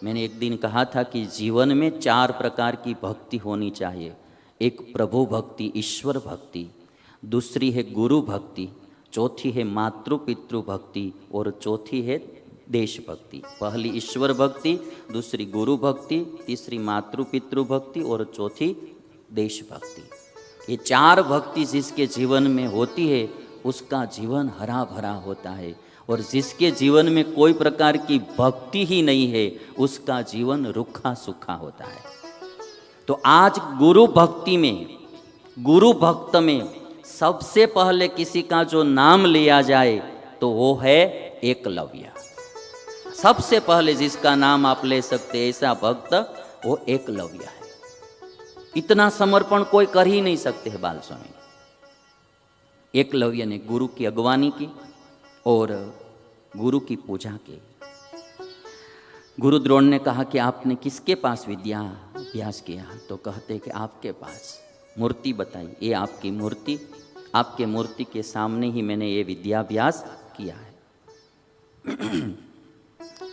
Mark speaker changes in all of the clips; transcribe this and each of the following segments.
Speaker 1: मैंने एक दिन कहा था कि जीवन में 4 प्रकार की भक्ति होनी चाहिए। एक प्रभु भक्ति, ईश्वर भक्ति, दूसरी है गुरु भक्ति, चौथी है मातृ पितृ भक्ति और चौथी है देशभक्ति। पहली ईश्वर भक्ति, दूसरी गुरु भक्ति, तीसरी मातृ पितृ भक्ति और चौथी देशभक्ति। ये 4 भक्ति जिसके जीवन में होती है उसका जीवन हरा भरा होता है, और जिसके जीवन में कोई प्रकार की भक्ति ही नहीं है उसका जीवन रूखा सूखा होता है। तो आज गुरु भक्ति में, गुरु भक्त में सबसे पहले किसी का जो नाम लिया जाए तो वो है एकलव्य। सबसे पहले जिसका नाम आप ले सकते ऐसा भक्त वो एकलव्य है। इतना समर्पण कोई कर ही नहीं सकते है बाल स्वामी। एकलव्य ने गुरु की अगवानी की और गुरु की पूजा की। गुरु द्रोण ने कहा कि आपने किसके पास विद्या अभ्यास किया? तो कहते कि आपके पास। मूर्ति बताई, ये आपकी मूर्ति, आपके मूर्ति के सामने ही मैंने ये विद्याभ्यास किया है।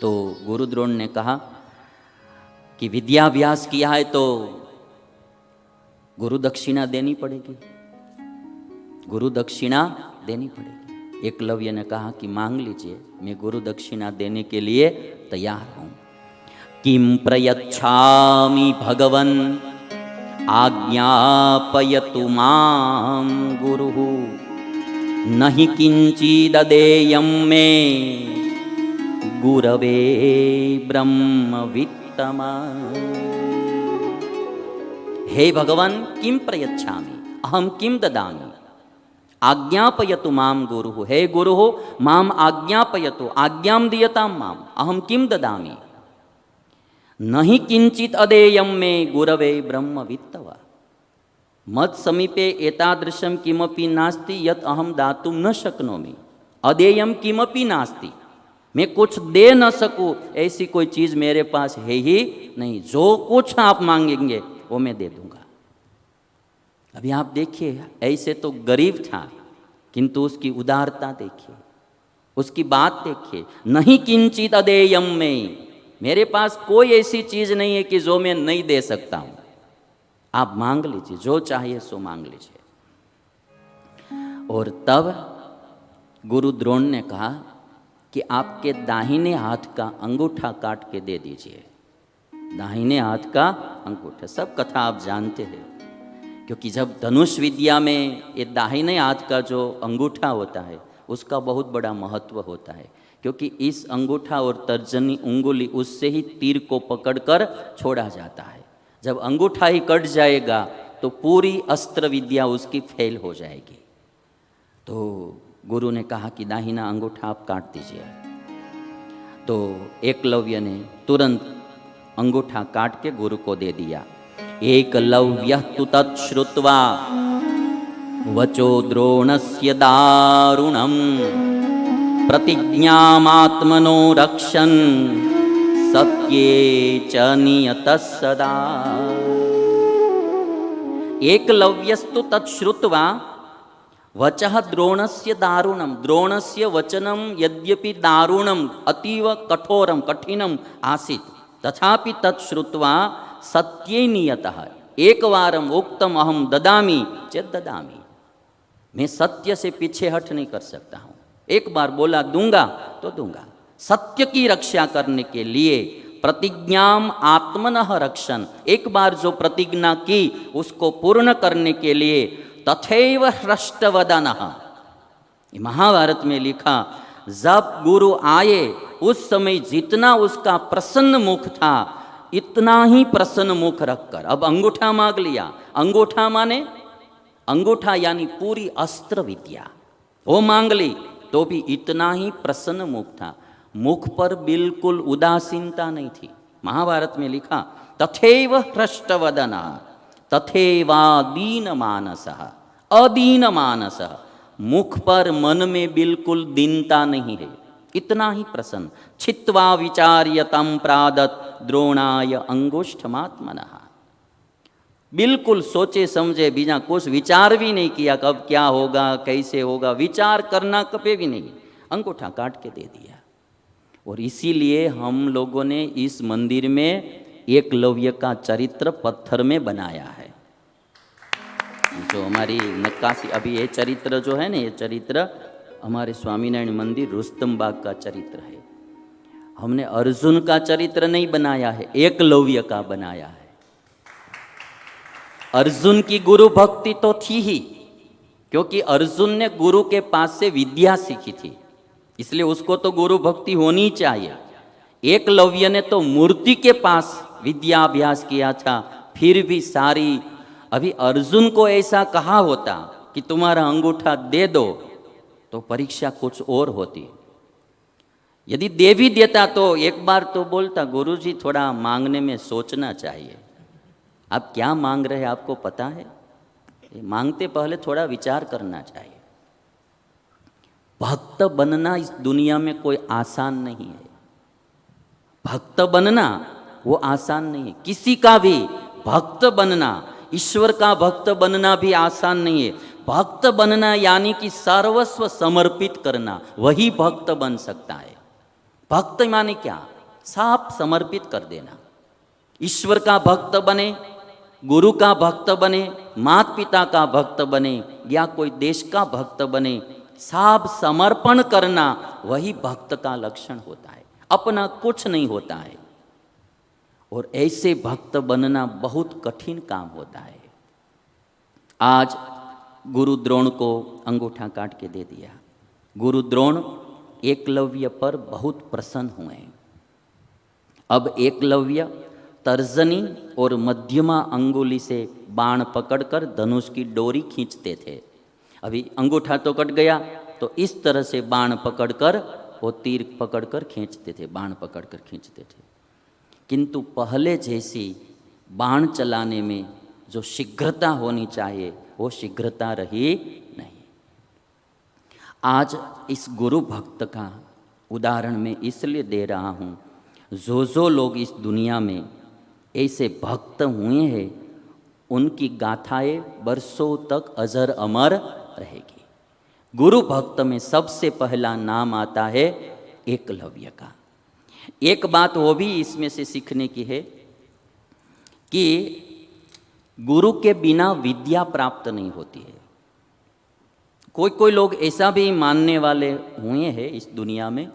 Speaker 1: तो गुरु द्रोण ने कहा कि विद्याभ्यास किया है तो गुरु दक्षिणा देनी पड़ेगी, गुरु दक्षिणा देनी पड़ेगी। एकलव्य ने कहा कि मांग लीजिए, मैं गुरु दक्षिणा देने के लिए तैयार हूं। किम प्रयच्छामि भगवन् आज्ञापयतु मां गुरुः नहि किंचिददेयं मे गुरवे ब्रह्मवित्तमा। हे भगवान, किम प्रयच्छामि अहम किम ददामि आज्ञापयतु माम गुरु। हे गुरु माम आज्ञापयतु, आज्ञाम दीयताम माम, अहम किम ददामि नहि किंचित अदेयम मे गुरवे ब्रह्मवित्तवा। मत् समीपे एतादृशं किमपि नास्ति यत् अहम दातुं न शक्नोमि। अदेयम किमपि नास्ति, मैं कुछ दे न सकूं ऐसी कोई चीज मेरे पास है ही नहीं। जो कुछ आप मांगेंगे वो मैं दे दूंगा। अभी आप देखिए, ऐसे तो गरीब था किंतु उसकी उदारता देखिए, उसकी बात देखिए। नहीं किंचित अदेयम में, मेरे पास कोई ऐसी चीज नहीं है कि जो मैं नहीं दे सकता हूं। आप मांग लीजिए, जो चाहिए सो मांग लीजिए। और तब गुरु द्रोण ने कहा कि आपके दाहिने हाथ का अंगूठा काट के दे दीजिए। दाहिने हाथ का अंगूठा, सब कथा आप जानते हैं, क्योंकि जब धनुष विद्या में ये दाहिने हाथ का जो अंगूठा होता है उसका बहुत बड़ा महत्व होता है, क्योंकि इस अंगूठा और तर्जनी उंगली उससे ही तीर को पकड़कर छोड़ा जाता है। जब अंगूठा ही कट जाएगा तो पूरी अस्त्र विद्या उसकी फेल हो जाएगी। तो गुरु ने कहा कि दाहिना अंगूठा आप काट दीजिए। तो एकलव्य ने तुरंत अंगूठा काट के गुरु को दे दिया। एकलव्यः तु तच्छ्रुत्वा वचो द्रोणस्य दारुणं प्रतिज्ञामात्मनो रक्षन् सत्ये च नियतः सदा। एकलव्यस्तु तच्छ्रुत्वा वचः द्रोणस्य दारुणं। द्रोणस्य वचनं यद्यपि दारुणं अतीव कठोरं कठिनम् आसीत् तथापि तच्छ्रुत्वा सत्ये नियतः एकवारम उक्तम अहम ददामि चेत् ददामि। मैं सत्य से पीछे हट नहीं कर सकता हूँ। एक बार बोला दूंगा तो दूंगा। सत्य की रक्षा करने के लिए प्रतिज्ञाम आत्मनः रक्षण, एक बार जो प्रतिज्ञा की उसको पूर्ण करने के लिए तथैव हृष्टवदनः। महाभारत में लिखा, जब गुरु आए उस समय जितना उसका प्रसन्न मुख था इतना ही प्रसन्न मुख रखकर, अब अंगूठा मांग लिया। अंगूठा माने अंगूठा यानी पूरी अस्त्र विद्या, वो मांग ली तो भी इतना ही प्रसन्न मुख था। मुख पर बिल्कुल उदासीनता नहीं थी। महाभारत में लिखा, तथैव हृष्टवदनः तथैवादीन मानसः। अदीन मानसः, मुख पर मन में बिल्कुल दीनता नहीं है, इतना ही प्रसन्न। छित्वा विचार्यतं प्रादत् द्रोणाय अंगुष्ठमात्मनः। बिल्कुल सोचे समझे बिना कुछ विचार भी नहीं किया, कब क्या होगा कैसे होगा, विचार करना कभी भी नहीं, अंगूठा काट के दे दिया। और इसीलिए हम लोगों ने इस मंदिर में एकलव्य का चरित्र पत्थर में बनाया है। जो हमारी नक्काशी, अभी ये चरित्र जो है ना, ये चरित्र हमारे स्वामीनारायण मंदिर रुस्तम बाग का चरित्र है। हमने अर्जुन का चरित्र नहीं बनाया है, एकलव्य का बनाया है। अर्जुन की गुरु भक्ति तो थी ही, क्योंकि अर्जुन ने गुरु के पास से विद्या सीखी थी, इसलिए उसको तो गुरु भक्ति होनी चाहिए। एकलव्य ने तो मूर्ति के पास विद्या अभ्यास किया था, फिर भी सारी, अभी अर्जुन को ऐसा कहा होता कि तुम्हारा अंगूठा दे दो तो परीक्षा कुछ और होती। यदि दे भी देता तो एक बार तो बोलता, गुरुजी थोड़ा मांगने में सोचना चाहिए, आप क्या मांग रहे हैं आपको पता है? मांगते पहले थोड़ा विचार करना चाहिए। भक्त बनना इस दुनिया में कोई आसान नहीं है। भक्त बनना वो आसान नहीं है, किसी का भी भक्त बनना, ईश्वर का भक्त बनना भी आसान नहीं है। भक्त बनना यानी कि सर्वस्व समर्पित करना, वही भक्त बन सकता है। भक्त माने क्या? सब समर्पित कर देना। ईश्वर का भक्त बने, गुरु का भक्त बने, माता पिता का भक्त बने या कोई देश का भक्त बने, सब समर्पण करना वही भक्त का लक्षण होता है। अपना कुछ नहीं होता है, और ऐसे भक्त बनना बहुत कठिन काम होता है। आज गुरु द्रोण को अंगूठा काट के दे दिया। गुरु द्रोण एकलव्य पर बहुत प्रसन्न हुए। अब एकलव्य तर्जनी और मध्यमा अंगुली से बाण पकड़कर धनुष की डोरी खींचते थे। अभी अंगूठा तो कट गया, तो इस तरह से बाण पकड़कर वो तीर पकड़कर खींचते थे, बाण पकड़कर खींचते थे। किंतु पहले जैसी बाण चलाने में जो शीघ्रता होनी चाहिए वो शीघ्रता रही नहीं। आज इस गुरु भक्त का उदाहरण मैं इसलिए दे रहा हूँ, जो लोग इस दुनिया में ऐसे भक्त हुए हैं उनकी गाथाएं वर्षों तक अजर अमर रहेगी। गुरु भक्त में सबसे पहला नाम आता है एकलव्य का। एक बात वो भी इसमें से सीखने की है कि गुरु के बिना विद्या प्राप्त नहीं होती है। कोई लोग ऐसा भी मानने वाले हुए हैं इस दुनिया में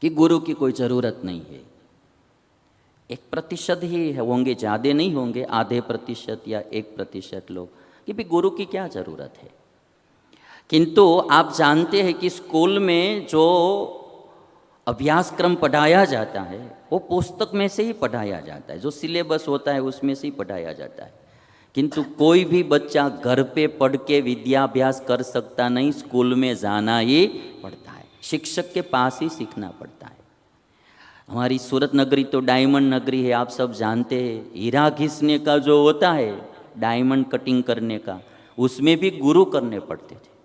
Speaker 1: कि गुरु की कोई ज़रूरत नहीं है। 1% ही होंगे, ज़्यादा नहीं होंगे, आधे प्रतिशत या 1% लोग कि भी गुरु की क्या ज़रूरत है। किंतु आप जानते हैं कि स्कूल में जो अभ्यासक्रम पढ़ाया जाता है वो पुस्तक में से ही पढ़ाया जाता है, जो सिलेबस होता है उसमें से ही पढ़ाया जाता है। किंतु कोई भी बच्चा घर पे पढ़ के विद्याभ्यास कर सकता नहीं, स्कूल में जाना ही पड़ता है, शिक्षक के पास ही सीखना पड़ता है। हमारी सूरत नगरी तो डायमंड नगरी है, आप सब जानते हैं। हीरा घिसने का जो होता है, डायमंड कटिंग करने का, उसमें भी गुरु करने पड़ते थे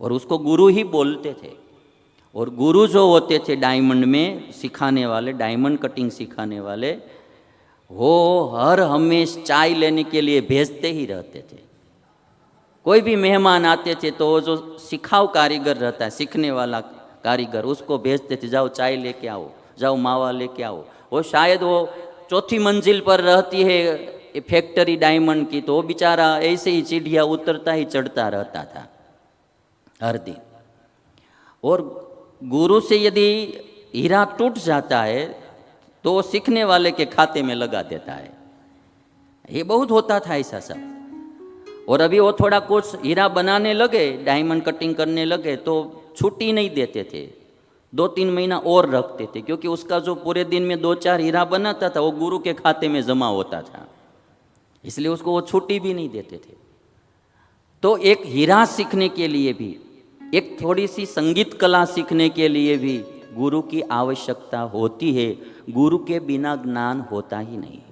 Speaker 1: और उसको गुरु ही बोलते थे। और गुरु जो होते थे डायमंड में सिखाने वाले, डायमंड कटिंग सिखाने वाले, वो हर हमेश चाय लेने के लिए भेजते ही रहते थे। कोई भी मेहमान आते थे तो वो जो सिखाऊ कारीगर रहता है, सीखने वाला कारीगर, उसको भेजते थे, जाओ चाय लेके आओ, जाओ मावा लेके आओ। वो शायद वो 4थी मंजिल पर रहती है फैक्ट्री डायमंड की, तो वो बेचारा ऐसे ही सीढ़ियाँ उतरता ही चढ़ता रहता था हर दिन। और गुरु से यदि हीरा टूट जाता है तो वो सीखने वाले के खाते में लगा देता है। ये बहुत होता था ऐसा सब। और अभी वो थोड़ा कुछ हीरा बनाने लगे, डायमंड कटिंग करने लगे, तो छुट्टी नहीं देते थे, 2-3 महीना और रखते थे, क्योंकि उसका जो पूरे दिन में 2-4 हीरा बनाता था वो गुरु के खाते में जमा होता था, इसलिए उसको वो छुट्टी भी नहीं देते थे। तो एक हीरा सीखने के लिए भी, एक थोड़ी सी संगीत कला सीखने के लिए भी गुरु की आवश्यकता होती है। गुरु के बिना ज्ञान होता ही नहीं है।